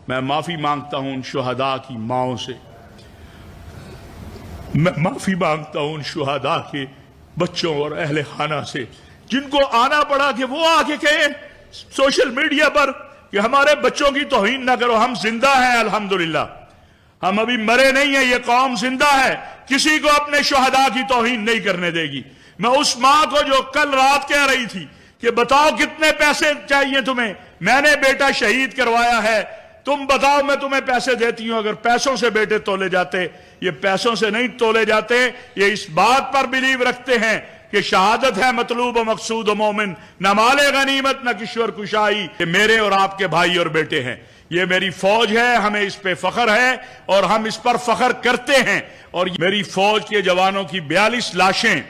میں معافی مانگتا ہوں ان شہداء کی ماؤں سے، میں معافی مانگتا ہوں ان شہداء کے بچوں اور اہل خانہ سے جن کو آنا پڑا کہ وہ آگے کہیں سوشل میڈیا پر کہ ہمارے بچوں کی توہین نہ کرو۔ ہم زندہ ہیں الحمدللہ، ہم ابھی مرے نہیں ہیں، یہ قوم زندہ ہے، کسی کو اپنے شہداء کی توہین نہیں کرنے دے گی۔ میں اس ماں کو جو کل رات کہہ رہی تھی کہ بتاؤ کتنے پیسے چاہیے تمہیں، میں نے بیٹا شہید کروایا ہے، تم بتاؤ میں تمہیں پیسے دیتی ہوں۔ اگر پیسوں سے بیٹے تولے جاتے، یہ پیسوں سے نہیں تولے جاتے، یہ اس بات پر بلیو رکھتے ہیں کہ شہادت ہے مطلوب و مقصود و مومن، نہ مال غنیمت نہ کشور کشائی، یہ میرے اور آپ کے بھائی اور بیٹے ہیں، یہ میری فوج ہے، ہمیں اس پہ فخر ہے اور ہم اس پر فخر کرتے ہیں۔ اور میری فوج کے جوانوں کی 42 لاشیں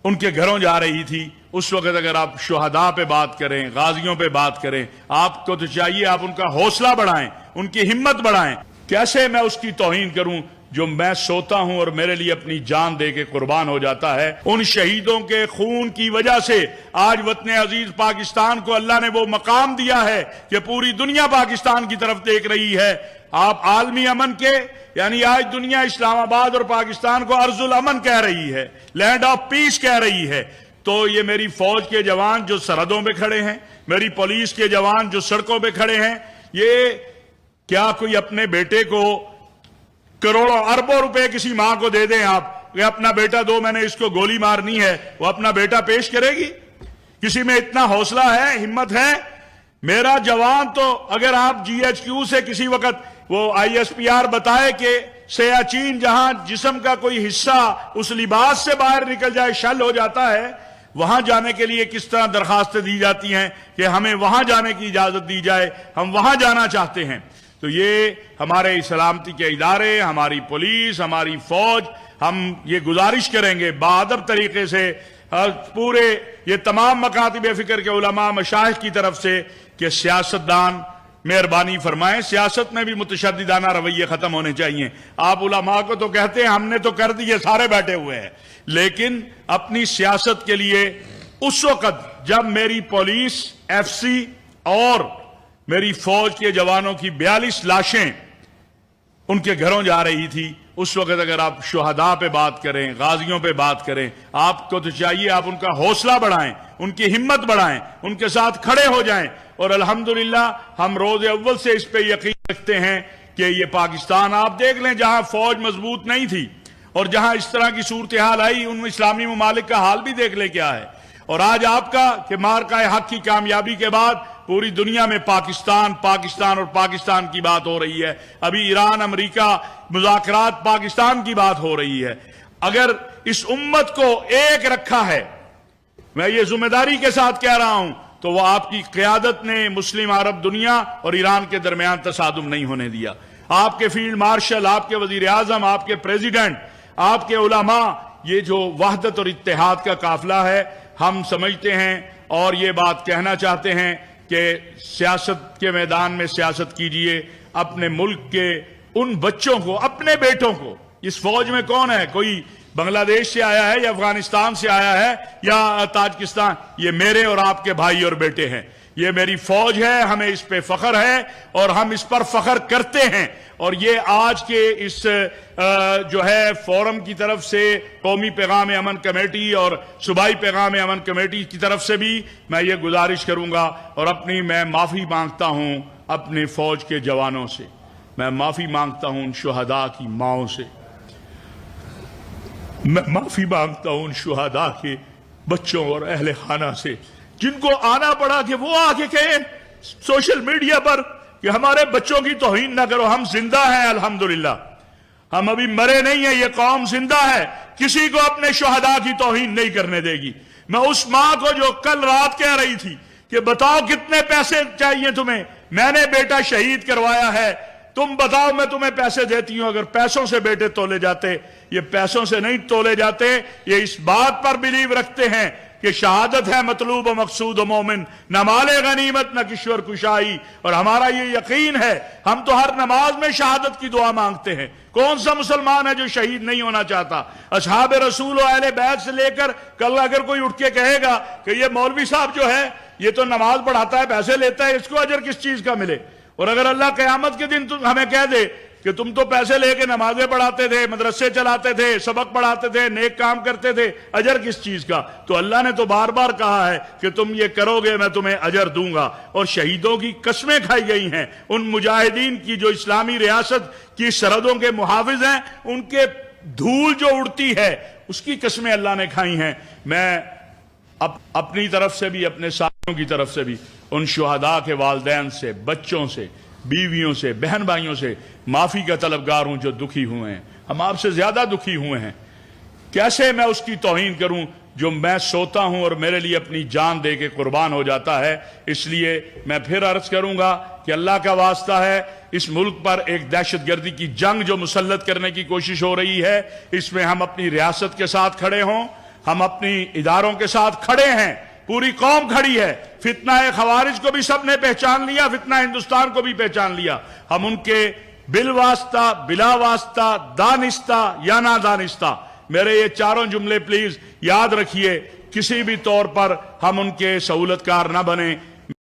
ان کے گھروں جا رہی تھی اس وقت۔ اگر آپ شہداء پہ بات کریں، غازیوں پہ بات کریں، آپ کو تو چاہیے آپ ان کا حوصلہ بڑھائیں، ان کی ہمت بڑھائیں۔ کیسے میں اس کی توہین کروں جو میں سوتا ہوں اور میرے لیے اپنی جان دے کے قربان ہو جاتا ہے؟ ان شہیدوں کے خون کی وجہ سے آج وطن عزیز پاکستان کو اللہ نے وہ مقام دیا ہے کہ پوری دنیا پاکستان کی طرف دیکھ رہی ہے۔ آپ عالمی امن کے، یعنی آج دنیا اسلام آباد اور پاکستان کو ارض الامن کہہ رہی ہے، لینڈ آف پیس کہہ رہی ہے۔ تو یہ میری فوج کے جوان جو سرحدوں پہ کھڑے ہیں، میری پولیس کے جوان جو سڑکوں پہ کھڑے ہیں، یہ کیا کوئی اپنے بیٹے کو کروڑوں اربوں روپے کسی ماں کو دے دیں آپ کہ اپنا بیٹا دو، میں نے اس کو گولی مارنی ہے، وہ اپنا بیٹا پیش کرے گی؟ کسی میں اتنا حوصلہ ہے، ہمت ہے؟ میرا جوان تو اگر آپ جی ایچ کیو سے کسی وقت وہ آئی ایس پی آر بتائے کہ سیاچین جہاں جسم کا کوئی حصہ اس لباس سے باہر نکل جائے شل ہو جاتا ہے، وہاں جانے کے لیے کس طرح درخواستیں دی جاتی ہیں کہ ہمیں وہاں جانے کی اجازت دی جائے، ہم وہاں جانا چاہتے ہیں۔ تو یہ ہمارے سلامتی کے ادارے، ہماری پولیس، ہماری فوج، ہم یہ گزارش کریں گے بہادر طریقے سے پورے یہ تمام مکاتب فکر کے علماء مشائخ کی طرف سے کہ سیاستدان مہربانی فرمائیں، سیاست میں بھی متشددانہ رویے ختم ہونے چاہیے۔ آپ علماء کو تو کہتے ہیں ہم نے تو کر دیے، سارے بیٹھے ہوئے ہیں، لیکن اپنی سیاست کے لیے اس وقت جب میری پولیس، ایف سی اور میری فوج کے جوانوں کی 42 لاشیں ان کے گھروں جا رہی تھی اس وقت، اگر آپ شہداء پہ بات کریں، غازیوں پہ بات کریں، آپ کو تو چاہیے آپ ان کا حوصلہ بڑھائیں، ان کی ہمت بڑھائیں، ان کے ساتھ کھڑے ہو جائیں۔ اور الحمدللہ ہم روز اول سے اس پہ یقین رکھتے ہیں کہ یہ پاکستان آپ دیکھ لیں جہاں فوج مضبوط نہیں تھی اور جہاں اس طرح کی صورتحال آئی، ان اسلامی ممالک کا حال بھی دیکھ لیں کیا ہے۔ اور آج آپ کا کہ مارکہ حق کی کامیابی کے بعد پوری دنیا میں پاکستان اور پاکستان کی بات ہو رہی ہے۔ ابھی ایران امریکہ مذاکرات، پاکستان کی بات ہو رہی ہے۔ اگر اس امت کو ایک رکھا ہے، میں یہ ذمہ داری کے ساتھ کہہ رہا ہوں، تو وہ آپ کی قیادت نے مسلم عرب دنیا اور ایران کے درمیان تصادم نہیں ہونے دیا۔ آپ کے فیلڈ مارشل، آپ کے وزیر اعظم، آپ کے پریزیڈنٹ، آپ کے علماء، یہ جو وحدت اور اتحاد کا قافلہ ہے، ہم سمجھتے ہیں اور یہ بات کہنا چاہتے ہیں کہ سیاست کے میدان میں سیاست کیجئے، اپنے ملک کے ان بچوں کو، اپنے بیٹوں کو۔ اس فوج میں کون ہے؟ کوئی بنگلہ دیش سے آیا ہے یا افغانستان سے آیا ہے یا تاجکستان؟ یہ میرے اور آپ کے بھائی اور بیٹے ہیں، یہ میری فوج ہے، ہمیں اس پہ فخر ہے اور ہم اس پر فخر کرتے ہیں۔ اور یہ آج کے اس جو ہے فورم کی طرف سے قومی پیغام امن کمیٹی اور صوبائی پیغام امن کمیٹی کی طرف سے بھی میں یہ گزارش کروں گا اور میں معافی مانگتا ہوں اپنے فوج کے جوانوں سے، میں معافی مانگتا ہوں ان شہداء کی ماؤں سے، میں معافی مانگتا ہوں ان شہداء کے بچوں اور اہل خانہ سے جن کو آنا پڑا کہ وہ آگے کہیں سوشل میڈیا پر کہ ہمارے بچوں کی توہین نہ کرو۔ ہم زندہ ہیں الحمدللہ، ہم ابھی مرے نہیں ہیں، یہ قوم زندہ ہے، کسی کو اپنے شہداء کی توہین نہیں کرنے دے گی۔ میں اس ماں کو جو کل رات کہہ رہی تھی کہ بتاؤ کتنے پیسے چاہیے تمہیں، میں نے بیٹا شہید کروایا ہے، تم بتاؤ میں تمہیں پیسے دیتی ہوں۔ اگر پیسوں سے بیٹے تولے جاتے، یہ پیسوں سے نہیں تولے جاتے، یہ اس بات پر بلیو رکھتے ہیں کہ شہادت ہے مطلوب و مقصود و مومن، نہ مال غنیمت نہ کشور کشائی۔ اور ہمارا یہ یقین ہے، ہم تو ہر نماز میں شہادت کی دعا مانگتے ہیں۔ کون سا مسلمان ہے جو شہید نہیں ہونا چاہتا؟ اصحاب رسول و اہل بیت سے لے کر کل اگر کوئی اٹھ کے کہے گا کہ یہ مولوی صاحب جو ہے یہ تو نماز پڑھاتا ہے، پیسے لیتا ہے، اس کو اجر کس چیز کا ملے؟ اور اگر اللہ قیامت کے دن ہمیں کہہ دے کہ تم تو پیسے لے کے نمازیں پڑھاتے تھے، مدرسے چلاتے تھے، سبق پڑھاتے تھے، نیک کام کرتے تھے، اجر کس چیز کا؟ تو اللہ نے تو بار بار کہا ہے کہ تم یہ کرو گے میں تمہیں اجر دوں گا. اور شہیدوں کی قسمیں کھائی گئی ہیں، ان مجاہدین کی جو اسلامی ریاست کی سرحدوں کے محافظ ہیں، ان کے دھول جو اڑتی ہے اس کی قسمیں اللہ نے کھائی ہیں. میں اپنی طرف سے بھی، اپنے ساتھیوں کی طرف سے بھی ان شہداء کے والدین سے، بچوں سے، بیویوں سے، بہن بھائیوں سے معافی کا طلبگار ہوں جو دکھی ہوئے ہیں. ہم آپ سے زیادہ دکھی ہوئے ہیں. کیسے میں اس کی توہین کروں جو میں سوتا ہوں اور میرے لیے اپنی جان دے کے قربان ہو جاتا ہے. اس لیے میں پھر عرض کروں گا کہ اللہ کا واسطہ ہے، اس ملک پر ایک دہشت گردی کی جنگ جو مسلط کرنے کی کوشش ہو رہی ہے، اس میں ہم اپنی ریاست کے ساتھ کھڑے ہوں، ہم اپنی اداروں کے ساتھ کھڑے ہیں، پوری قوم کھڑی ہے. فتنہ خوارج کو بھی سب نے پہچان لیا، فتنہ ہندوستان کو بھی پہچان لیا. ہم ان کے بالواسطہ، بلا واسطہ، دانستہ یا نادانستہ، میرے یہ چاروں جملے پلیز یاد رکھیے، کسی بھی طور پر ہم ان کے سہولت کار نہ بنیں.